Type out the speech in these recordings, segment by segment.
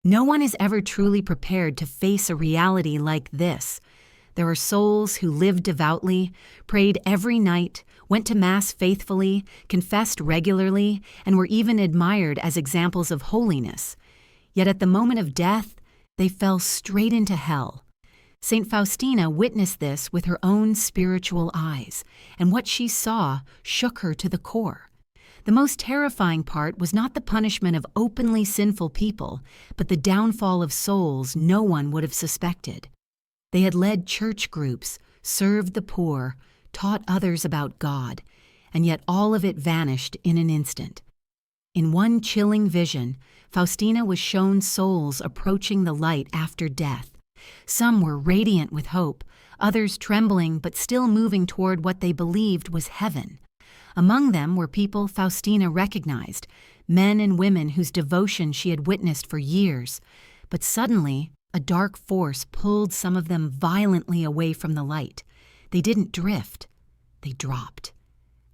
No one is ever truly prepared to face a reality like this. There are souls who lived devoutly, prayed every night, went to Mass faithfully, confessed regularly, and were even admired as examples of holiness. Yet at the moment of death, they fell straight into hell. St. Faustina witnessed this with her own spiritual eyes, and what she saw shook her to the core. The most terrifying part was not the punishment of openly sinful people, but the downfall of souls no one would have suspected. They had led church groups, served the poor, taught others about God, and yet all of it vanished in an instant. In one chilling vision, Faustina was shown souls approaching the light after death. Some were radiant with hope, others trembling but still moving toward what they believed was heaven. Among them were people Faustina recognized, men and women whose devotion she had witnessed for years. But suddenly, a dark force pulled some of them violently away from the light. They didn't drift, they dropped.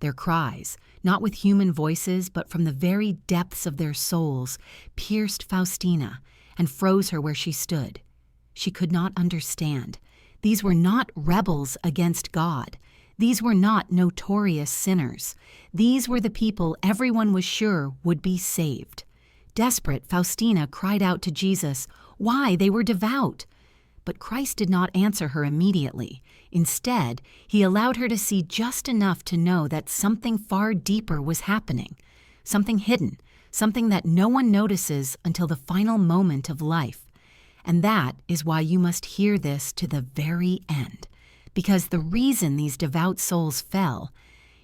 Their cries, not with human voices but from the very depths of their souls, pierced Faustina and froze her where she stood. She could not understand. These were not rebels against God. These were not notorious sinners. These were the people everyone was sure would be saved. Desperate, Faustina cried out to Jesus why they were devout. But Christ did not answer her immediately. Instead, he allowed her to see just enough to know that something far deeper was happening, something hidden, something that no one notices until the final moment of life. And that is why you must hear this to the very end. Because the reason these devout souls fell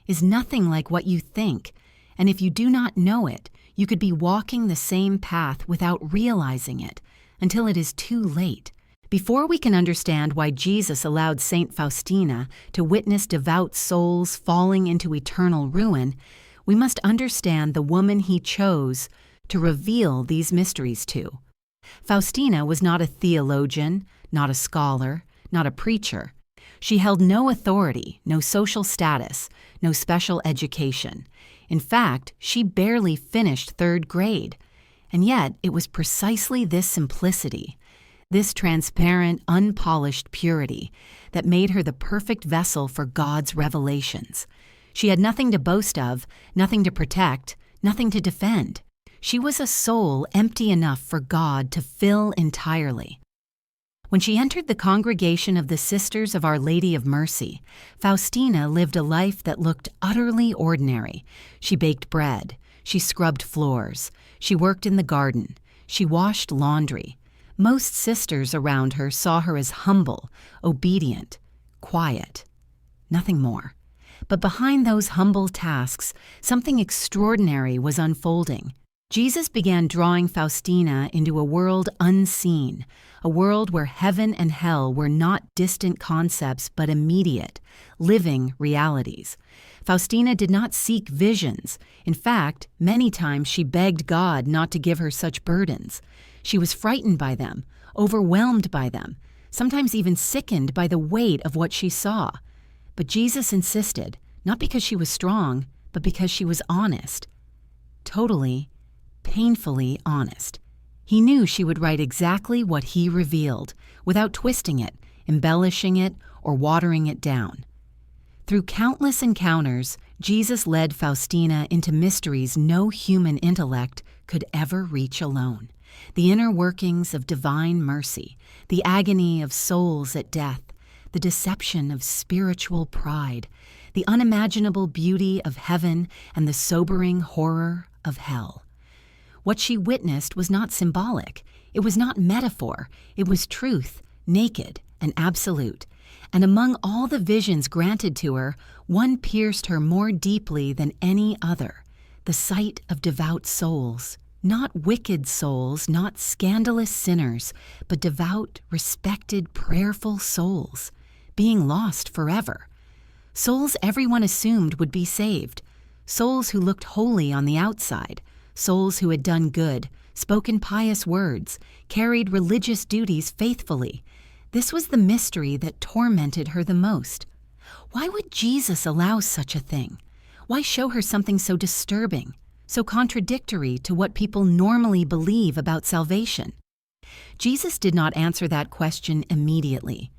is nothing like what you think, and if you do not know it, you could be walking the same path without realizing it until it is too late. Before we can understand why Jesus allowed Saint Faustina to witness devout souls falling into eternal ruin, we must understand the woman he chose to reveal these mysteries to. Faustina was not a theologian, not a scholar, not a preacher. She held no authority, no social status, no special education. In fact, she barely finished third grade. And yet, it was precisely this simplicity, this transparent, unpolished purity, that made her the perfect vessel for God's revelations. She had nothing to boast of, nothing to protect, nothing to defend. She was a soul empty enough for God to fill entirely. When she entered the congregation of the Sisters of Our Lady of Mercy, Faustina lived a life that looked utterly ordinary. She baked bread, she scrubbed floors, she worked in the garden, she washed laundry. Most sisters around her saw her as humble, obedient, quiet, nothing more. But behind those humble tasks, something extraordinary was unfolding. Jesus began drawing Faustina into a world unseen, a world where heaven and hell were not distant concepts but immediate, living realities. Faustina did not seek visions. In fact, many times she begged God not to give her such burdens. She was frightened by them, overwhelmed by them, sometimes even sickened by the weight of what she saw. But Jesus insisted, not because she was strong, but because she was honest. Totally, painfully honest. He knew she would write exactly what he revealed, without twisting it, embellishing it, or watering it down. Through countless encounters, Jesus led Faustina into mysteries no human intellect could ever reach alone. The inner workings of divine mercy, the agony of souls at death, the deception of spiritual pride, the unimaginable beauty of heaven, and the sobering horror of hell. What she witnessed was not symbolic. It was not metaphor. It was truth, naked and absolute. And among all the visions granted to her, one pierced her more deeply than any other, the sight of devout souls. Not wicked souls, not scandalous sinners, but devout, respected, prayerful souls, being lost forever. Souls everyone assumed would be saved. Souls who looked holy on the outside. Souls who had done good, spoken pious words, carried religious duties faithfully. This was the mystery that tormented her the most. Why would Jesus allow such a thing? Why show her something so disturbing, so contradictory to what people normally believe about salvation? Jesus did not answer that question immediately.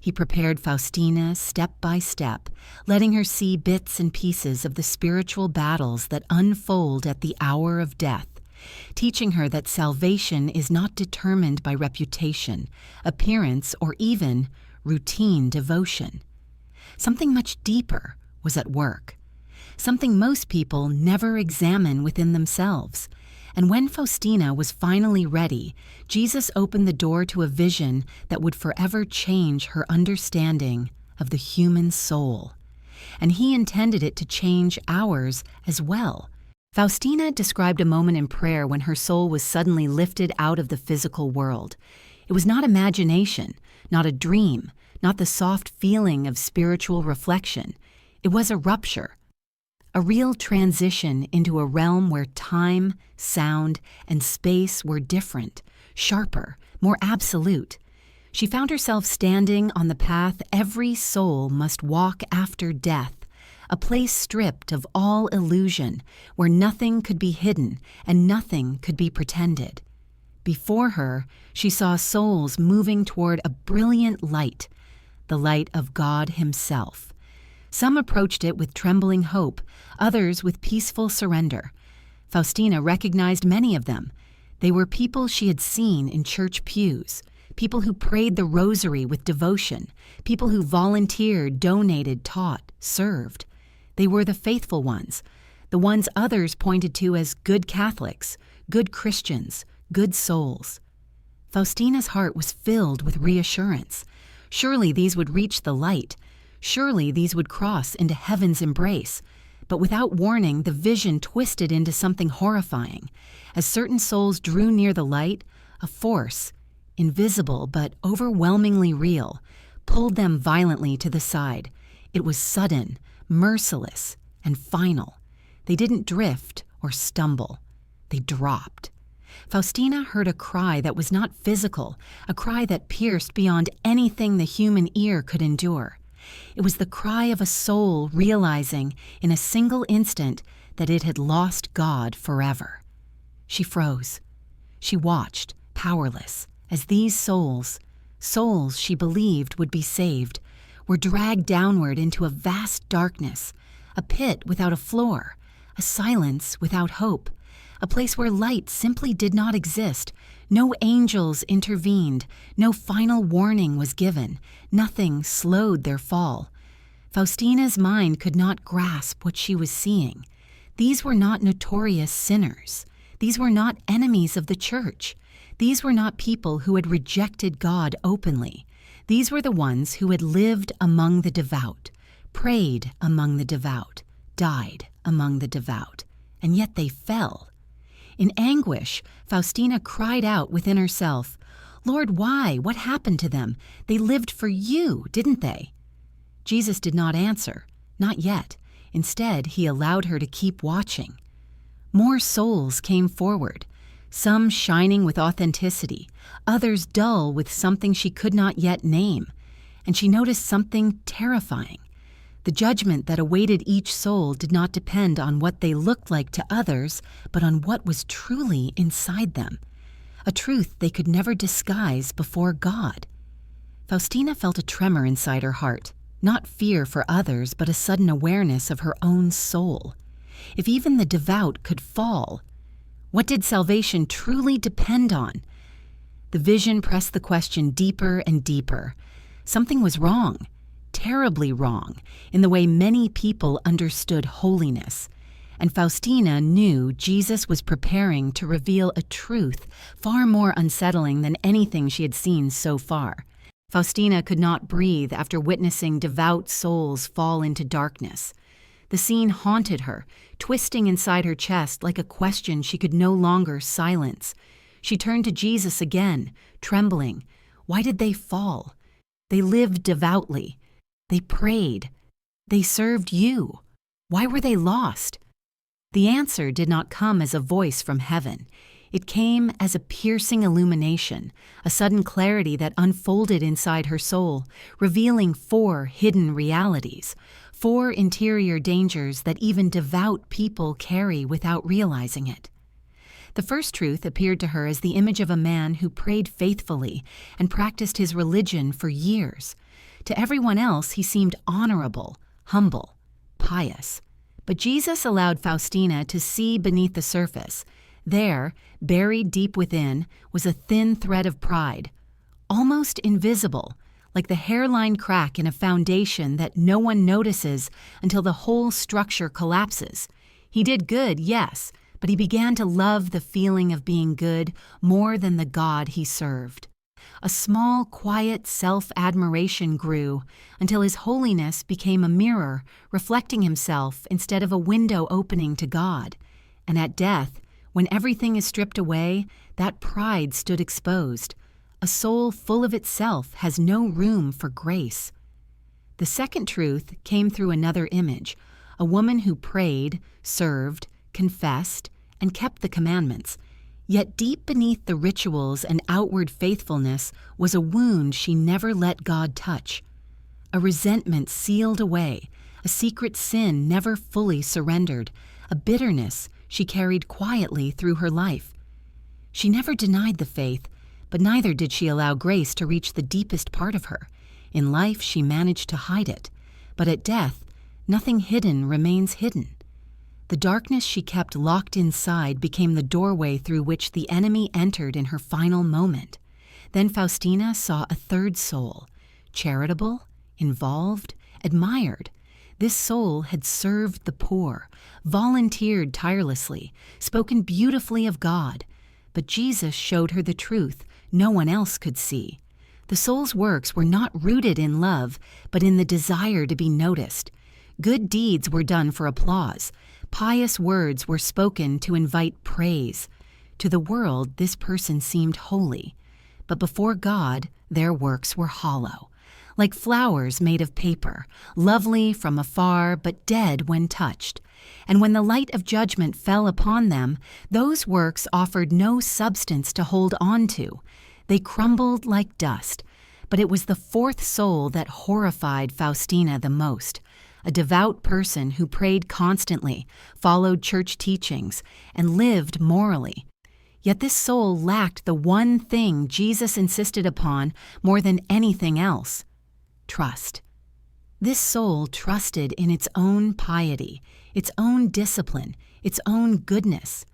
He prepared Faustina step by step, letting her see bits and pieces of the spiritual battles that unfold at the hour of death, teaching her that salvation is not determined by reputation, appearance, or even routine devotion. Something much deeper was at work, something most people never examine within themselves. And when Faustina was finally ready, Jesus opened the door to a vision that would forever change her understanding of the human soul. And he intended it to change ours as well. Faustina described a moment in prayer when her soul was suddenly lifted out of the physical world. It was not imagination, not a dream, not the soft feeling of spiritual reflection. It was a rupture, a real transition into a realm where time, sound, and space were different, sharper, more absolute. She found herself standing on the path every soul must walk after death, a place stripped of all illusion, where nothing could be hidden and nothing could be pretended. Before her, she saw souls moving toward a brilliant light, the light of God Himself. Some approached it with trembling hope, others with peaceful surrender. Faustina recognized many of them. They were people she had seen in church pews, people who prayed the rosary with devotion, people who volunteered, donated, taught, served. They were the faithful ones, the ones others pointed to as good Catholics, good Christians, good souls. Faustina's heart was filled with reassurance. Surely these would reach the light. Surely these would cross into heaven's embrace. But without warning, the vision twisted into something horrifying. As certain souls drew near the light, a force, invisible but overwhelmingly real, pulled them violently to the side. It was sudden, merciless, and final. They didn't drift or stumble. They dropped. Faustina heard a cry that was not physical, a cry that pierced beyond anything the human ear could endure. It was the cry of a soul realizing in a single instant that it had lost God forever. She froze. She watched, powerless, as these souls she believed would be saved, were dragged downward into a vast darkness, a pit without a floor, a silence without hope, a place where light simply did not exist. No angels intervened, no final warning was given, nothing slowed their fall. Faustina's mind could not grasp what she was seeing. These were not notorious sinners. These were not enemies of the church. These were not people who had rejected God openly. These were the ones who had lived among the devout, prayed among the devout, died among the devout, and yet they fell. In anguish, Faustina cried out within herself, "Lord, why? What happened to them? They lived for you, didn't they?" Jesus did not answer, not yet. Instead, he allowed her to keep watching. More souls came forward, some shining with authenticity, others dull with something she could not yet name. And she noticed something terrifying. The judgment that awaited each soul did not depend on what they looked like to others, but on what was truly inside them, a truth they could never disguise before God. Faustina felt a tremor inside her heart, not fear for others, but a sudden awareness of her own soul. If even the devout could fall, what did salvation truly depend on? The vision pressed the question deeper and deeper. Something was wrong. Terribly wrong in the way many people understood holiness, and Faustina knew Jesus was preparing to reveal a truth far more unsettling than anything she had seen so far. Faustina could not breathe after witnessing devout souls fall into darkness. The scene haunted her, twisting inside her chest like a question she could no longer silence. She turned to Jesus again, trembling. Why did they fall? They lived devoutly. They prayed. They served you. Why were they lost? The answer did not come as a voice from heaven. It came as a piercing illumination, a sudden clarity that unfolded inside her soul, revealing 4 hidden realities, 4 interior dangers that even devout people carry without realizing it. The first truth appeared to her as the image of a man who prayed faithfully and practiced his religion for years. To everyone else, he seemed honorable, humble, pious. But Jesus allowed Faustina to see beneath the surface. There, buried deep within, was a thin thread of pride, almost invisible, like the hairline crack in a foundation that no one notices until the whole structure collapses. He did good, yes, but he began to love the feeling of being good more than the God he served. A small, quiet self-admiration grew until his holiness became a mirror reflecting himself instead of a window opening to God. And at death, when everything is stripped away, that pride stood exposed. A soul full of itself has no room for grace. The second truth came through another image, a woman who prayed, served, confessed, and kept the commandments. Yet deep beneath the rituals and outward faithfulness was a wound she never let God touch. A resentment sealed away, a secret sin never fully surrendered, a bitterness she carried quietly through her life. She never denied the faith, but neither did she allow grace to reach the deepest part of her. In life, she managed to hide it, but at death, nothing hidden remains hidden. The darkness she kept locked inside became the doorway through which the enemy entered in her final moment. Then Faustina saw a third soul, charitable, involved, admired. This soul had served the poor, volunteered tirelessly, spoken beautifully of God. But Jesus showed her the truth no one else could see. The soul's works were not rooted in love, but in the desire to be noticed. Good deeds were done for applause. Pious words were spoken to invite praise. To the world, this person seemed holy. But before God, their works were hollow, like flowers made of paper, lovely from afar but dead when touched. And when the light of judgment fell upon them, those works offered no substance to hold on to. They crumbled like dust. But it was the fourth soul that horrified Faustina the most. A devout person who prayed constantly, followed church teachings, and lived morally. Yet this soul lacked the one thing Jesus insisted upon more than anything else: trust. This soul trusted in its own piety, its own discipline, its own goodness,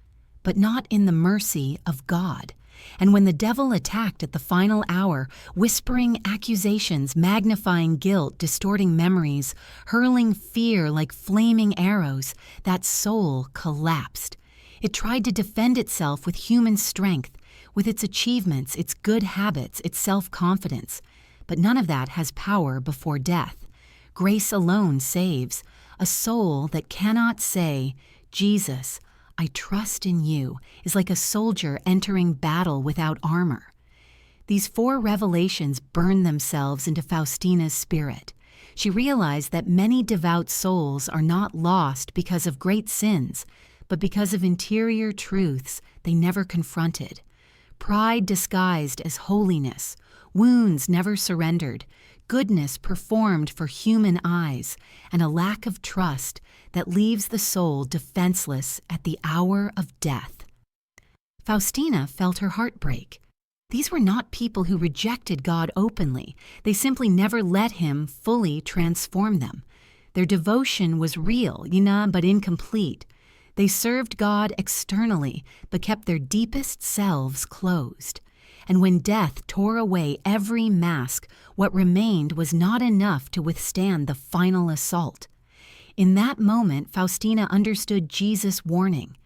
but not in the mercy of God. And when the devil attacked at the final hour, whispering accusations, magnifying guilt, distorting memories, hurling fear like flaming arrows, that soul collapsed. It tried to defend itself with human strength, with its achievements, its good habits, its self-confidence. But none of that has power before death. Grace alone saves. A soul that cannot say, "Jesus, I trust in you," is like a soldier entering battle without armor. These four revelations burned themselves into Faustina's spirit. She realized that many devout souls are not lost because of great sins, but because of interior truths they never confronted. Pride disguised as holiness, wounds never surrendered, goodness performed for human eyes, and a lack of trust that leaves the soul defenseless at the hour of death. Faustina felt her heart break. These were not people who rejected God openly. They simply never let Him fully transform them. Their devotion was real, but incomplete. They served God externally, but kept their deepest selves closed. And when death tore away every mask, what remained was not enough to withstand the final assault. In that moment, Faustina understood Jesus' warning.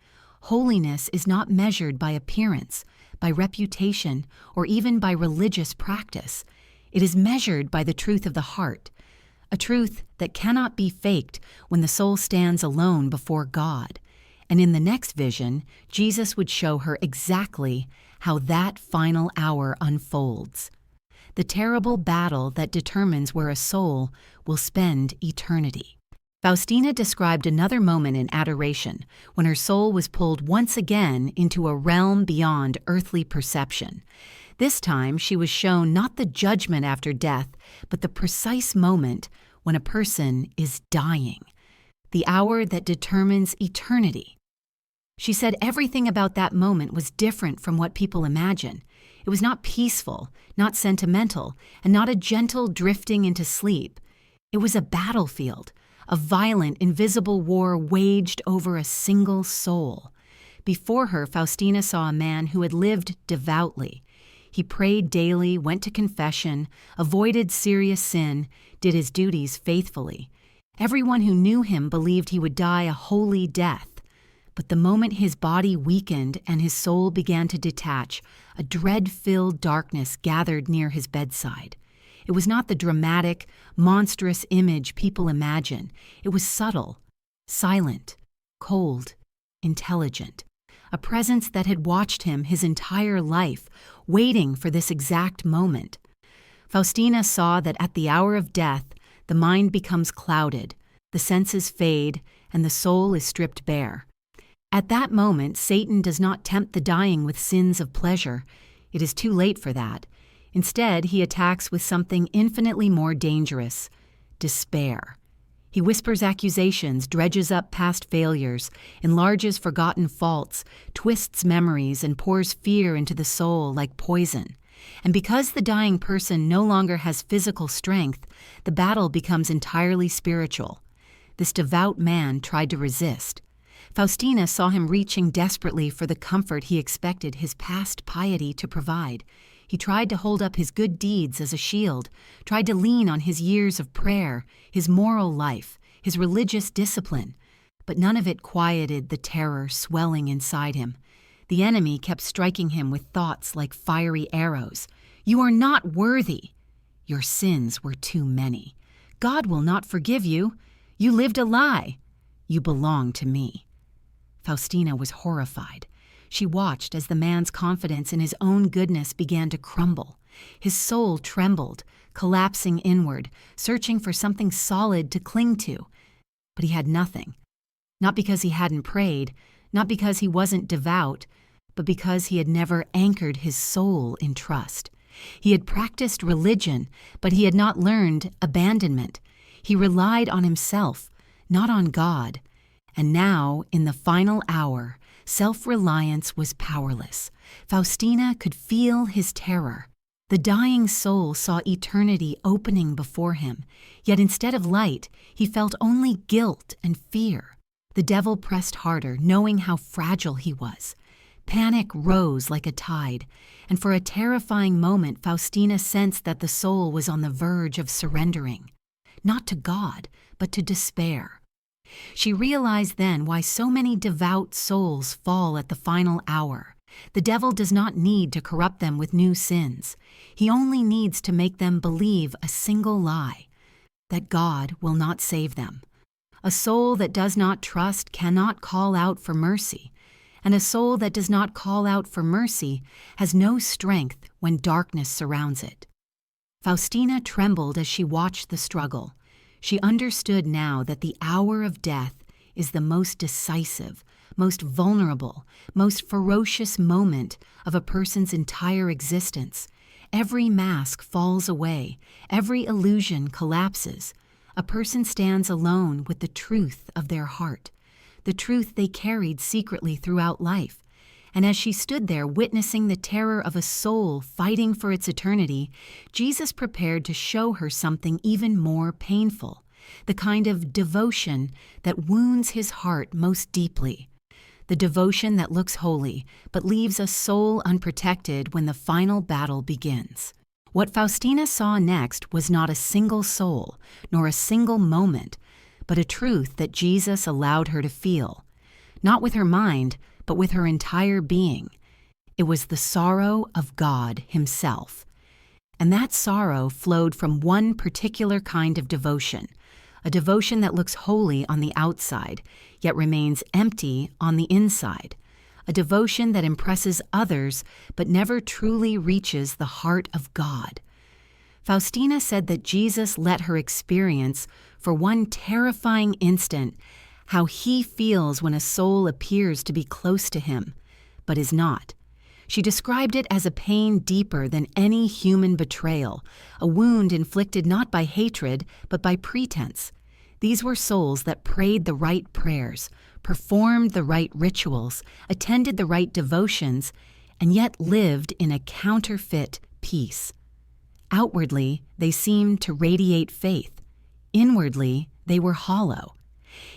Holiness is not measured by appearance, by reputation, or even by religious practice. It is measured by the truth of the heart, a truth that cannot be faked when the soul stands alone before God. And in the next vision, Jesus would show her exactly how that final hour unfolds. The terrible battle that determines where a soul will spend eternity. Faustina described another moment in adoration when her soul was pulled once again into a realm beyond earthly perception. This time she was shown not the judgment after death, but the precise moment when a person is dying, the hour that determines eternity. She said everything about that moment was different from what people imagine. It was not peaceful, not sentimental, and not a gentle drifting into sleep. It was a battlefield, a violent, invisible war waged over a single soul. Before her, Faustina saw a man who had lived devoutly. He prayed daily, went to confession, avoided serious sin, did his duties faithfully. Everyone who knew him believed he would die a holy death. But the moment his body weakened and his soul began to detach, a dread-filled darkness gathered near his bedside. It was not the dramatic, monstrous image people imagine. It was subtle, silent, cold, intelligent. A presence that had watched him his entire life, waiting for this exact moment. Faustina saw that at the hour of death, the mind becomes clouded, the senses fade, and the soul is stripped bare. At that moment, Satan does not tempt the dying with sins of pleasure. It is too late for that. Instead, he attacks with something infinitely more dangerous: despair. He whispers accusations, dredges up past failures, enlarges forgotten faults, twists memories, and pours fear into the soul like poison. And because the dying person no longer has physical strength, the battle becomes entirely spiritual. This devout man tried to resist. Faustina saw him reaching desperately for the comfort he expected his past piety to provide. He tried to hold up his good deeds as a shield, tried to lean on his years of prayer, his moral life, his religious discipline. But none of it quieted the terror swelling inside him. The enemy kept striking him with thoughts like fiery arrows. You are not worthy. Your sins were too many. God will not forgive you. You lived a lie. You belong to me. Faustina was horrified. She watched as the man's confidence in his own goodness began to crumble. His soul trembled, collapsing inward, searching for something solid to cling to. But he had nothing. Not because he hadn't prayed, not because he wasn't devout, but because he had never anchored his soul in trust. He had practiced religion, but he had not learned abandonment. He relied on himself, not on God. And now, in the final hour, self-reliance was powerless. Faustina could feel his terror. The dying soul saw eternity opening before him, yet instead of light, he felt only guilt and fear. The devil pressed harder, knowing how fragile he was. Panic rose like a tide, and for a terrifying moment Faustina sensed that the soul was on the verge of surrendering. Not to God, but to despair. She realized then why so many devout souls fall at the final hour. The devil does not need to corrupt them with new sins. He only needs to make them believe a single lie: that God will not save them. A soul that does not trust cannot call out for mercy, and a soul that does not call out for mercy has no strength when darkness surrounds it. Faustina trembled as she watched the struggle. She understood now that the hour of death is the most decisive, most vulnerable, most ferocious moment of a person's entire existence. Every mask falls away, every illusion collapses. A person stands alone with the truth of their heart, the truth they carried secretly throughout life. And as she stood there witnessing the terror of a soul fighting for its eternity, Jesus prepared to show her something even more painful, the kind of devotion that wounds his heart most deeply, the devotion that looks holy but leaves a soul unprotected when the final battle begins. What Faustina saw next was not a single soul, nor a single moment, but a truth that Jesus allowed her to feel, not with her mind, but with her entire being. It was the sorrow of God himself. And that sorrow flowed from one particular kind of devotion, a devotion that looks holy on the outside, yet remains empty on the inside, a devotion that impresses others but never truly reaches the heart of God. Faustina said that Jesus let her experience, for one terrifying instant, how he feels when a soul appears to be close to him, but is not. She described it as a pain deeper than any human betrayal, a wound inflicted not by hatred, but by pretense. These were souls that prayed the right prayers, performed the right rituals, attended the right devotions, and yet lived in a counterfeit peace. Outwardly, they seemed to radiate faith. Inwardly, they were hollow.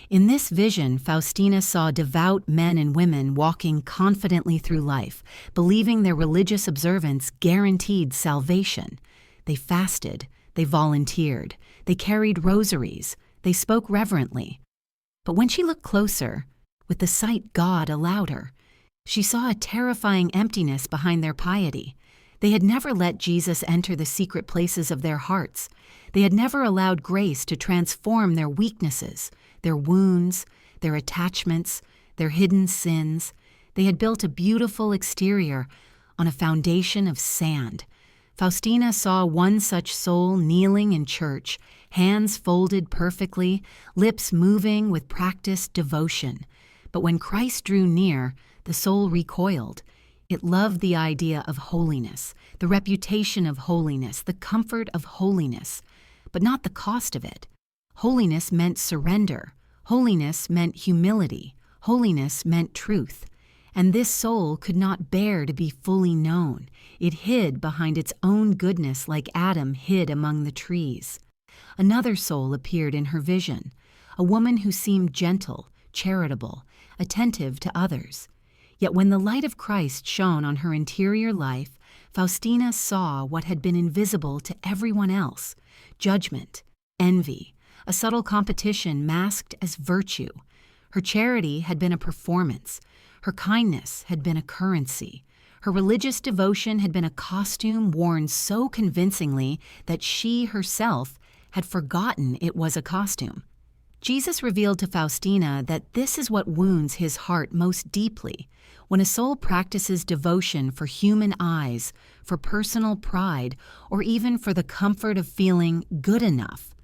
In this vision, Faustina saw devout men and women walking confidently through life, believing their religious observance guaranteed salvation. They fasted, they volunteered, they carried rosaries, they spoke reverently. But when she looked closer, with the sight God allowed her, she saw a terrifying emptiness behind their piety. They had never let Jesus enter the secret places of their hearts. They had never allowed grace to transform their weaknesses, their wounds, their attachments, their hidden sins. They had built a beautiful exterior on a foundation of sand. Faustina saw one such soul kneeling in church, hands folded perfectly, lips moving with practiced devotion. But when Christ drew near, the soul recoiled. It loved the idea of holiness, the reputation of holiness, the comfort of holiness, but not the cost of it. Holiness meant surrender. Holiness meant humility. Holiness meant truth. And this soul could not bear to be fully known. It hid behind its own goodness like Adam hid among the trees. Another soul appeared in her vision, a woman who seemed gentle, charitable, attentive to others. Yet when the light of Christ shone on her interior life, Faustina saw what had been invisible to everyone else: judgment, envy, a subtle competition masked as virtue. Her charity had been a performance. Her kindness had been a currency. Her religious devotion had been a costume worn so convincingly that she herself had forgotten it was a costume. Jesus revealed to Faustina that this is what wounds his heart most deeply. When a soul practices devotion for human eyes, for personal pride, or even for the comfort of feeling good enough,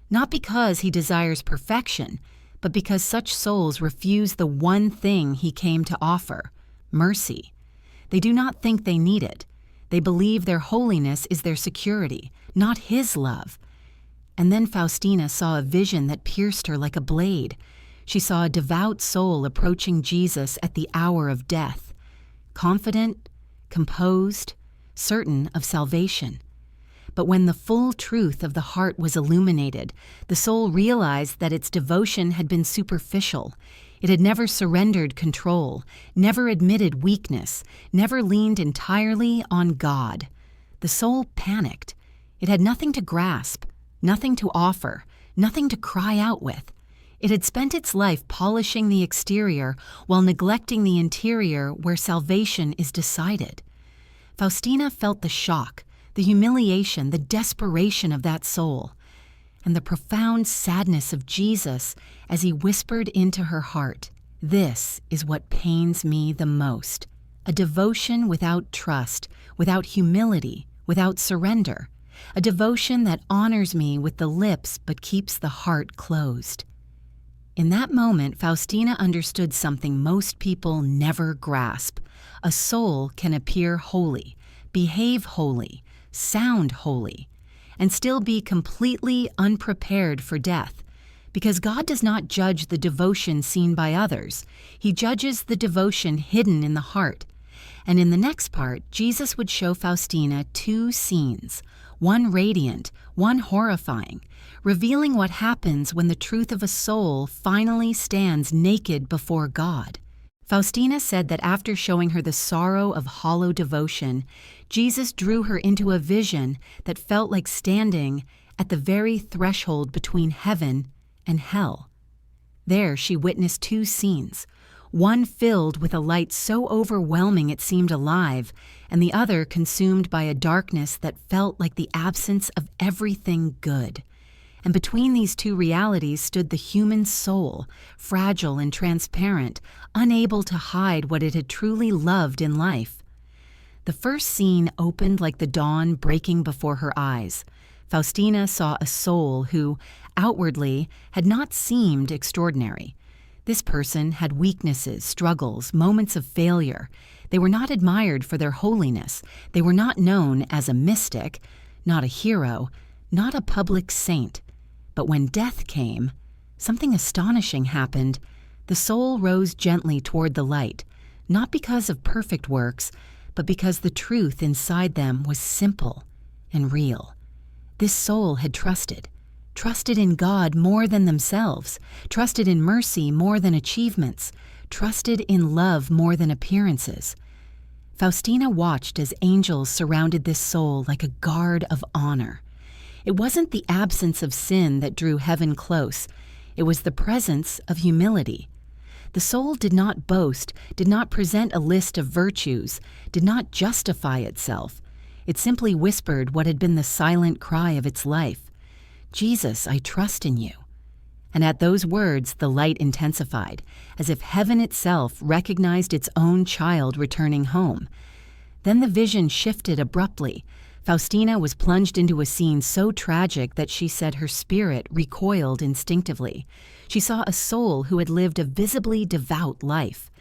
not because he desires perfection, but because such souls refuse the one thing he came to offer: mercy. They do not think they need it. They believe their holiness is their security, not his love. And then Faustina saw a vision that pierced her like a blade. She saw a devout soul approaching Jesus at the hour of death, confident, composed, certain of salvation. But when the full truth of the heart was illuminated, the soul realized that its devotion had been superficial. It had never surrendered control, never admitted weakness, never leaned entirely on God. The soul panicked. It had nothing to grasp, nothing to offer, nothing to cry out with. It had spent its life polishing the exterior while neglecting the interior where salvation is decided. Faustina felt the shock, the humiliation, the desperation of that soul, and the profound sadness of Jesus as he whispered into her heart, "This is what pains me the most. A devotion without trust, without humility, without surrender. A devotion that honors me with the lips but keeps the heart closed." In that moment, Faustina understood something most people never grasp. A soul can appear holy, behave holy, sound holy, and still be completely unprepared for death, because God does not judge the devotion seen by others. He judges the devotion hidden in the heart. And in the next part, Jesus would show Faustina two scenes, one radiant, one horrifying, revealing what happens when the truth of a soul finally stands naked before God. Faustina said that after showing her the sorrow of hollow devotion, Jesus drew her into a vision that felt like standing at the very threshold between heaven and hell. There she witnessed two scenes, one filled with a light so overwhelming it seemed alive, and the other consumed by a darkness that felt like the absence of everything good. And between these two realities stood the human soul, fragile and transparent, unable to hide what it had truly loved in life. The first scene opened like the dawn breaking before her eyes. Faustina saw a soul who, outwardly, had not seemed extraordinary. This person had weaknesses, struggles, moments of failure. They were not admired for their holiness. They were not known as a mystic, not a hero, not a public saint. But when death came, something astonishing happened. The soul rose gently toward the light, not because of perfect works, but because the truth inside them was simple and real. This soul had trusted in God more than themselves, trusted in mercy more than achievements, trusted in love more than appearances. Faustina watched as angels surrounded this soul like a guard of honor. It wasn't the absence of sin that drew heaven close. It was the presence of humility. The soul did not boast, did not present a list of virtues, did not justify itself. It simply whispered what had been the silent cry of its life. Jesus, I trust in you. And at those words, the light intensified, as if heaven itself recognized its own child returning home. Then the vision shifted abruptly. Faustina was plunged into a scene so tragic that she said her spirit recoiled instinctively. She saw a soul who had lived a visibly devout life.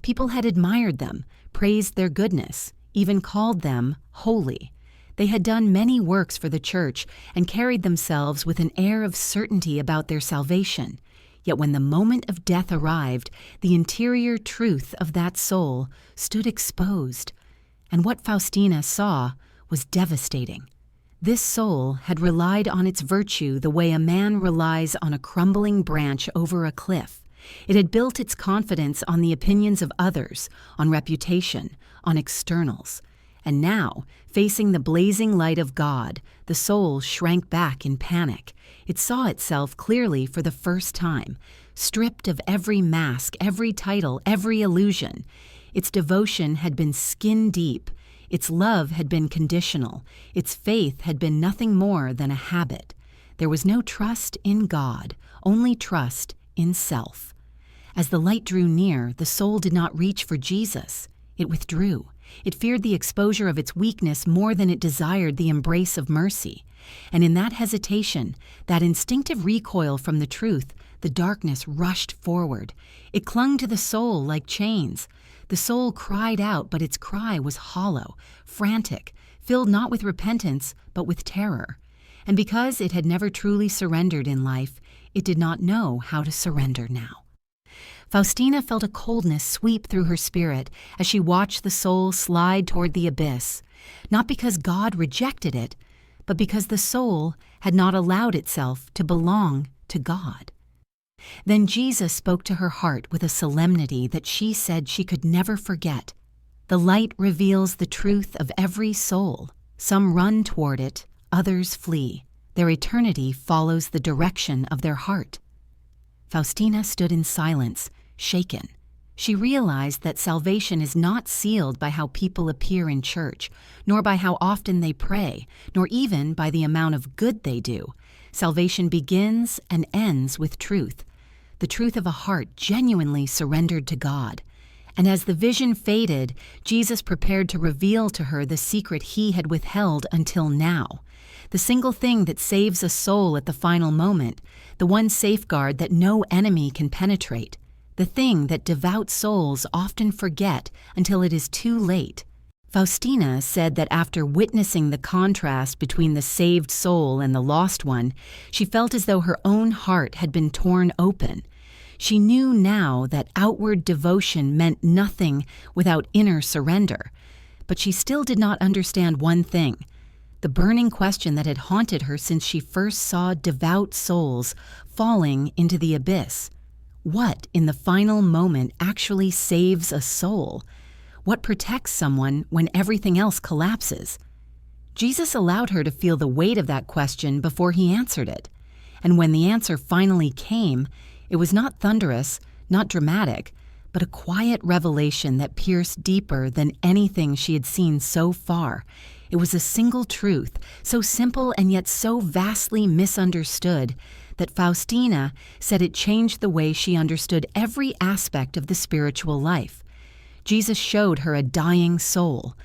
People had admired them, praised their goodness, even called them holy. They had done many works for the church and carried themselves with an air of certainty about their salvation. Yet when the moment of death arrived, the interior truth of that soul stood exposed. And what Faustina saw was devastating. This soul had relied on its virtue the way a man relies on a crumbling branch over a cliff. It had built its confidence on the opinions of others, on reputation, on externals. And now, facing the blazing light of God, the soul shrank back in panic. It saw itself clearly for the first time, stripped of every mask, every title, every illusion. Its devotion had been skin deep. Its love had been conditional. Its faith had been nothing more than a habit. There was no trust in God, only trust in self. As the light drew near, the soul did not reach for Jesus. It withdrew. It feared the exposure of its weakness more than it desired the embrace of mercy. And in that hesitation, that instinctive recoil from the truth, the darkness rushed forward. It clung to the soul like chains. The soul cried out, but its cry was hollow, frantic, filled not with repentance, but with terror. And because it had never truly surrendered in life, it did not know how to surrender now. Faustina felt a coldness sweep through her spirit as she watched the soul slide toward the abyss, not because God rejected it, but because the soul had not allowed itself to belong to God. Then Jesus spoke to her heart with a solemnity that she said she could never forget. The light reveals the truth of every soul. Some run toward it, others flee. Their eternity follows the direction of their heart. Faustina stood in silence, shaken. She realized that salvation is not sealed by how people appear in church, nor by how often they pray, nor even by the amount of good they do. Salvation begins and ends with truth, the truth of a heart genuinely surrendered to God. And as the vision faded, Jesus prepared to reveal to her the secret he had withheld until now. The single thing that saves a soul at the final moment, the one safeguard that no enemy can penetrate, the thing that devout souls often forget until it is too late. Faustina said that after witnessing the contrast between the saved soul and the lost one, she felt as though her own heart had been torn open. She knew now that outward devotion meant nothing without inner surrender, but she still did not understand one thing, the burning question that had haunted her since she first saw devout souls falling into the abyss. What, in the final moment, actually saves a soul? What protects someone when everything else collapses? Jesus allowed her to feel the weight of that question before he answered it. And when the answer finally came, it was not thunderous, not dramatic, but a quiet revelation that pierced deeper than anything she had seen so far. It was a single truth, so simple and yet so vastly misunderstood, that Faustina said it changed the way she understood every aspect of the spiritual life. Jesus showed her a dying soul,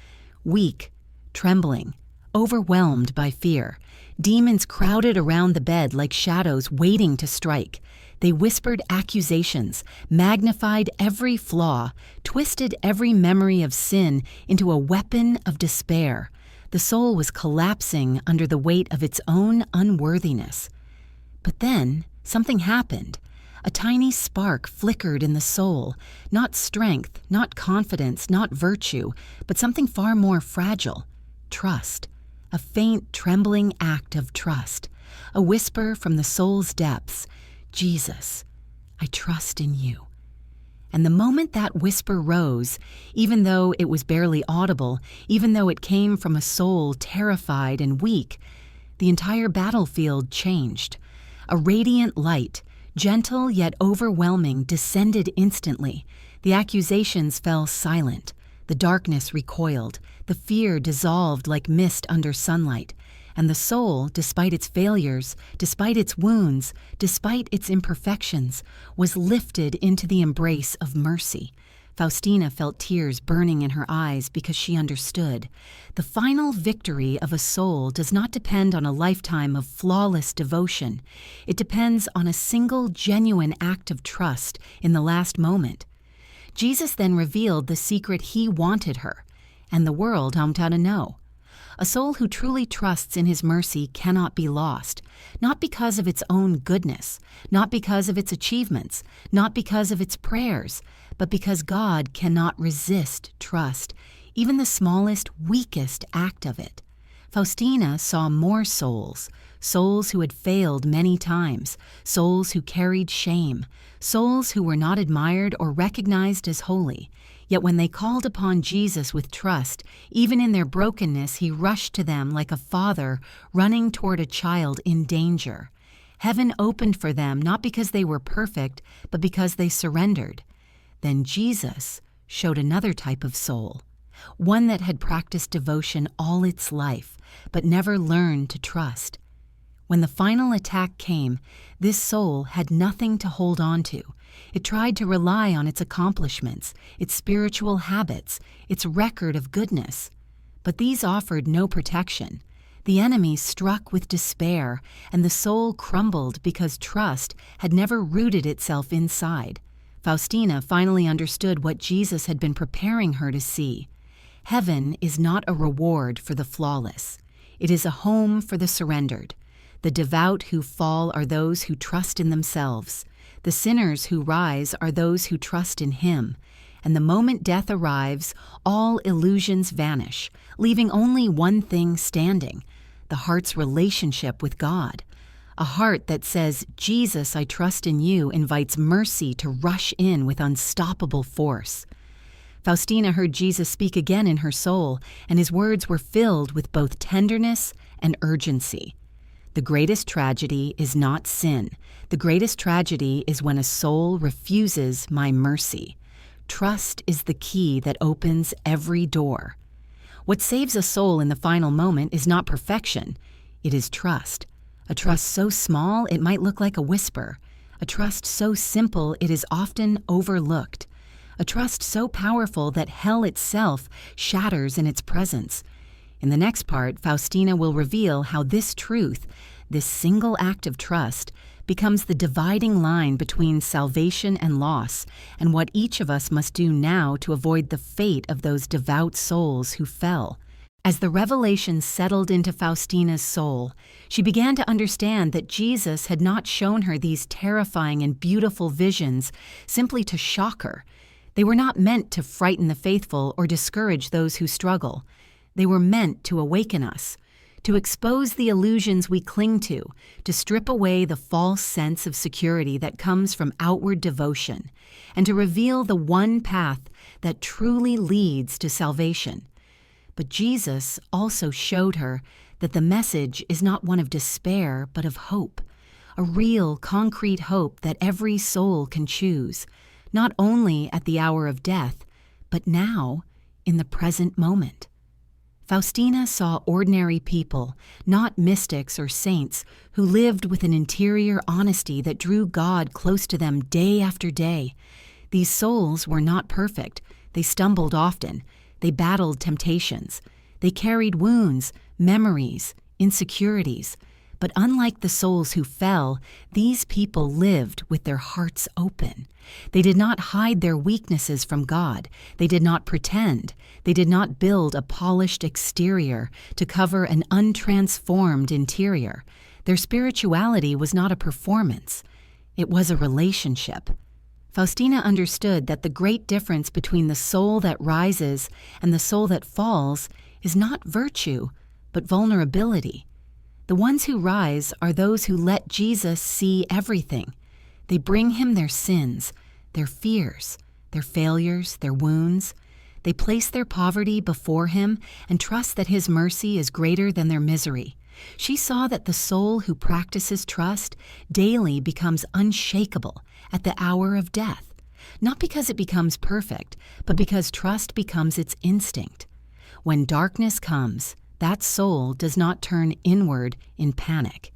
weak, trembling, overwhelmed by fear. Demons crowded around the bed like shadows waiting to strike. They whispered accusations, magnified every flaw, twisted every memory of sin into a weapon of despair. The soul was collapsing under the weight of its own unworthiness. But then something happened. A tiny spark flickered in the soul, not strength, not confidence, not virtue, but something far more fragile: trust. A faint, trembling act of trust. A whisper from the soul's depths: Jesus, I trust in you. And the moment that whisper rose, even though it was barely audible, even though it came from a soul terrified and weak, the entire battlefield changed. A radiant light, gentle yet overwhelming, descended instantly. The accusations fell silent. The darkness recoiled. The fear dissolved like mist under sunlight. And the soul, despite its failures, despite its wounds, despite its imperfections, was lifted into the embrace of mercy. Faustina felt tears burning in her eyes because she understood. The final victory of a soul does not depend on a lifetime of flawless devotion. It depends on a single genuine act of trust in the last moment. Jesus then revealed the secret he wanted her, and the world how to know. A soul who truly trusts in his mercy cannot be lost, not because of its own goodness, not because of its achievements, not because of its prayers, but because God cannot resist trust, even the smallest, weakest act of it. Faustina saw more souls, souls who had failed many times, souls who carried shame, souls who were not admired or recognized as holy. Yet when they called upon Jesus with trust, even in their brokenness, he rushed to them like a father running toward a child in danger. Heaven opened for them not because they were perfect, but because they surrendered. Then Jesus showed another type of soul, one that had practiced devotion all its life, but never learned to trust. When the final attack came, this soul had nothing to hold on to. It tried to rely on its accomplishments, its spiritual habits, its record of goodness. But these offered no protection. The enemy struck with despair, and the soul crumbled because trust had never rooted itself inside. Faustina finally understood what Jesus had been preparing her to see. Heaven is not a reward for the flawless. It is a home for the surrendered. The devout who fall are those who trust in themselves. The sinners who rise are those who trust in Him. And the moment death arrives, all illusions vanish, leaving only one thing standing: the heart's relationship with God. A heart that says, Jesus, I trust in you, invites mercy to rush in with unstoppable force. Faustina heard Jesus speak again in her soul, and his words were filled with both tenderness and urgency. The greatest tragedy is not sin. The greatest tragedy is when a soul refuses my mercy. Trust is the key that opens every door. What saves a soul in the final moment is not perfection. It is trust. A trust so small it might look like a whisper. A trust so simple it is often overlooked. A trust so powerful that hell itself shatters in its presence. In the next part, Faustina will reveal how this truth, this single act of trust, becomes the dividing line between salvation and loss, and what each of us must do now to avoid the fate of those devout souls who fell. As the revelation settled into Faustina's soul, she began to understand that Jesus had not shown her these terrifying and beautiful visions simply to shock her. They were not meant to frighten the faithful or discourage those who struggle. They were meant to awaken us, to expose the illusions we cling to strip away the false sense of security that comes from outward devotion, and to reveal the one path that truly leads to salvation. But Jesus also showed her that the message is not one of despair, but of hope, a real, concrete hope that every soul can choose, not only at the hour of death, but now, in the present moment. Faustina saw ordinary people, not mystics or saints, who lived with an interior honesty that drew God close to them day after day. These souls were not perfect. They stumbled often. They battled temptations. They carried wounds, memories, insecurities. But unlike the souls who fell, these people lived with their hearts open. They did not hide their weaknesses from God. They did not pretend. They did not build a polished exterior to cover an untransformed interior. Their spirituality was not a performance. It was a relationship. Faustina understood that the great difference between the soul that rises and the soul that falls is not virtue, but vulnerability. The ones who rise are those who let Jesus see everything. They bring him their sins, their fears, their failures, their wounds. They place their poverty before him and trust that his mercy is greater than their misery. She saw that the soul who practices trust daily becomes unshakable at the hour of death, not because it becomes perfect, but because trust becomes its instinct. When darkness comes, that soul does not turn inward in panic.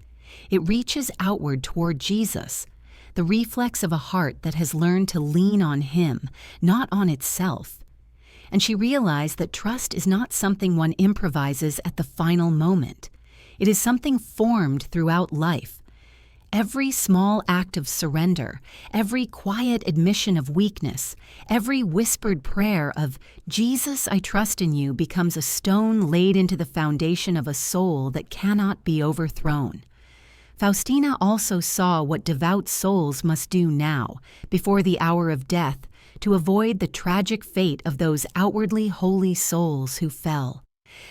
It reaches outward toward Jesus, the reflex of a heart that has learned to lean on him, not on itself. And she realized that trust is not something one improvises at the final moment. It is something formed throughout life. Every small act of surrender, every quiet admission of weakness, every whispered prayer of, "Jesus, I trust in you," becomes a stone laid into the foundation of a soul that cannot be overthrown. Faustina also saw what devout souls must do now, before the hour of death, to avoid the tragic fate of those outwardly holy souls who fell.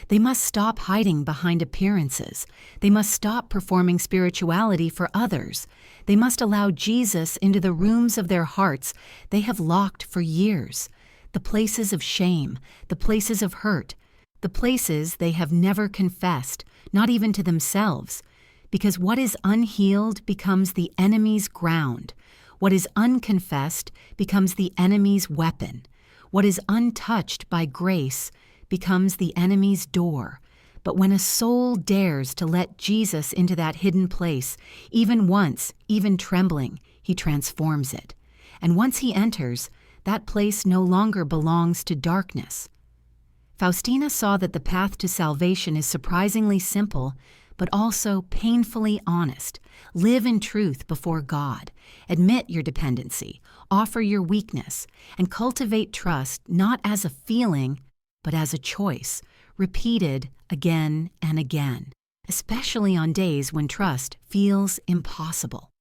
They must stop hiding behind appearances. They must stop performing spirituality for others. They must allow Jesus into the rooms of their hearts they have locked for years, the places of shame, the places of hurt, the places they have never confessed, not even to themselves, because what is unhealed becomes the enemy's ground. What is unconfessed becomes the enemy's weapon. What is untouched by grace becomes the enemy's door. But when a soul dares to let Jesus into that hidden place, even once, even trembling, he transforms it. And once he enters, that place no longer belongs to darkness. Faustina saw that the path to salvation is surprisingly simple, but also painfully honest. Live in truth before God. Admit your dependency, offer your weakness, and cultivate trust not as a feeling, but as a choice, repeated again and again, especially on days when trust feels impossible.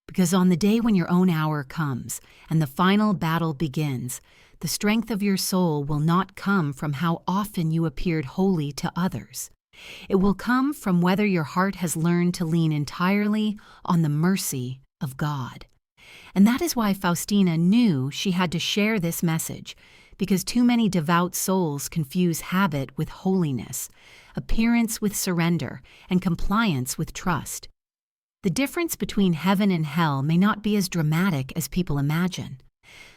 Because on the day when your own hour comes and the final battle begins, the strength of your soul will not come from how often you appeared holy to others. It will come from whether your heart has learned to lean entirely on the mercy of God. And that is why Faustina knew she had to share this message, because too many devout souls confuse habit with holiness, appearance with surrender, and compliance with trust. The difference between heaven and hell may not be as dramatic as people imagine.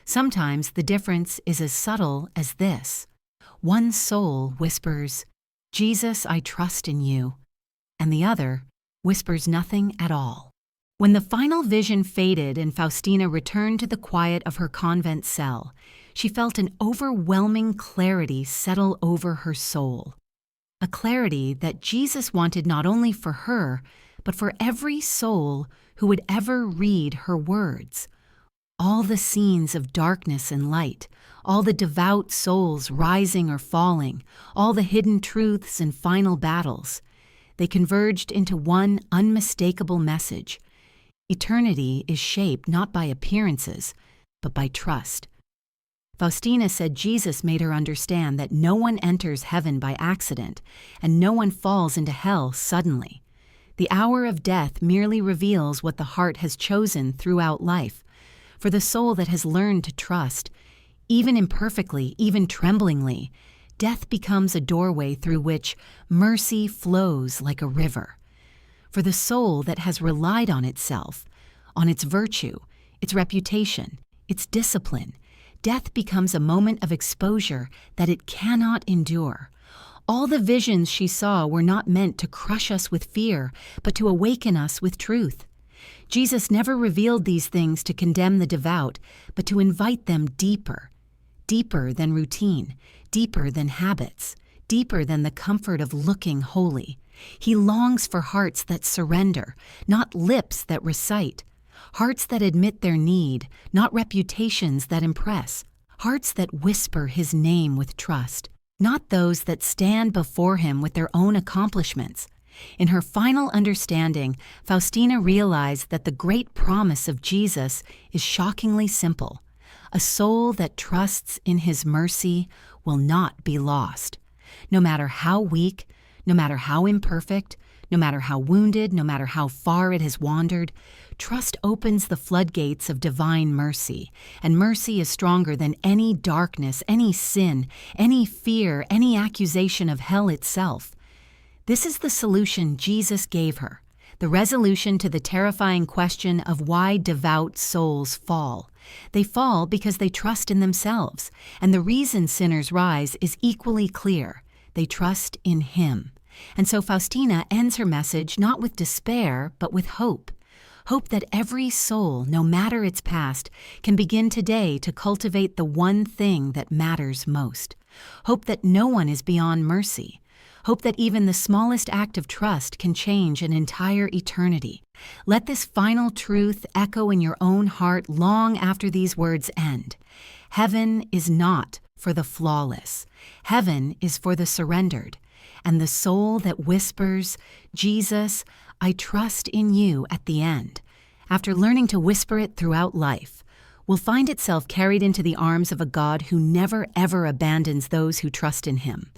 Sometimes the difference is as subtle as this. One soul whispers, "Jesus, I trust in you," and the other whispers nothing at all. When the final vision faded and Faustina returned to the quiet of her convent cell, she felt an overwhelming clarity settle over her soul. A clarity that Jesus wanted not only for her, but for every soul who would ever read her words. All the scenes of darkness and light, all the devout souls rising or falling, all the hidden truths and final battles, they converged into one unmistakable message. Eternity is shaped not by appearances, but by trust. Faustina said Jesus made her understand that no one enters heaven by accident, and no one falls into hell suddenly. The hour of death merely reveals what the heart has chosen throughout life. For the soul that has learned to trust, even imperfectly, even tremblingly, death becomes a doorway through which mercy flows like a river. For the soul that has relied on itself, on its virtue, its reputation, its discipline, death becomes a moment of exposure that it cannot endure. All the visions she saw were not meant to crush us with fear, but to awaken us with truth. Jesus never revealed these things to condemn the devout, but to invite them deeper, deeper than routine, deeper than habits, deeper than the comfort of looking holy. He longs for hearts that surrender, not lips that recite, hearts that admit their need, not reputations that impress, hearts that whisper his name with trust, not those that stand before him with their own accomplishments. In her final understanding, Faustina realized that the great promise of Jesus is shockingly simple. A soul that trusts in his mercy will not be lost. No matter how weak, no matter how imperfect, no matter how wounded, no matter how far it has wandered, trust opens the floodgates of divine mercy, and mercy is stronger than any darkness, any sin, any fear, any accusation of hell itself. This is the solution Jesus gave her, the resolution to the terrifying question of why devout souls fall. They fall because they trust in themselves, and the reason sinners rise is equally clear. They trust in Him. And so Faustina ends her message not with despair, but with hope. Hope that every soul, no matter its past, can begin today to cultivate the one thing that matters most. Hope that no one is beyond mercy. Hope that even the smallest act of trust can change an entire eternity. Let this final truth echo in your own heart long after these words end. Heaven is not for the flawless. Heaven is for the surrendered. And the soul that whispers, "Jesus, I trust in you," at the end, after learning to whisper it throughout life, will find itself carried into the arms of a God who never ever abandons those who trust in Him.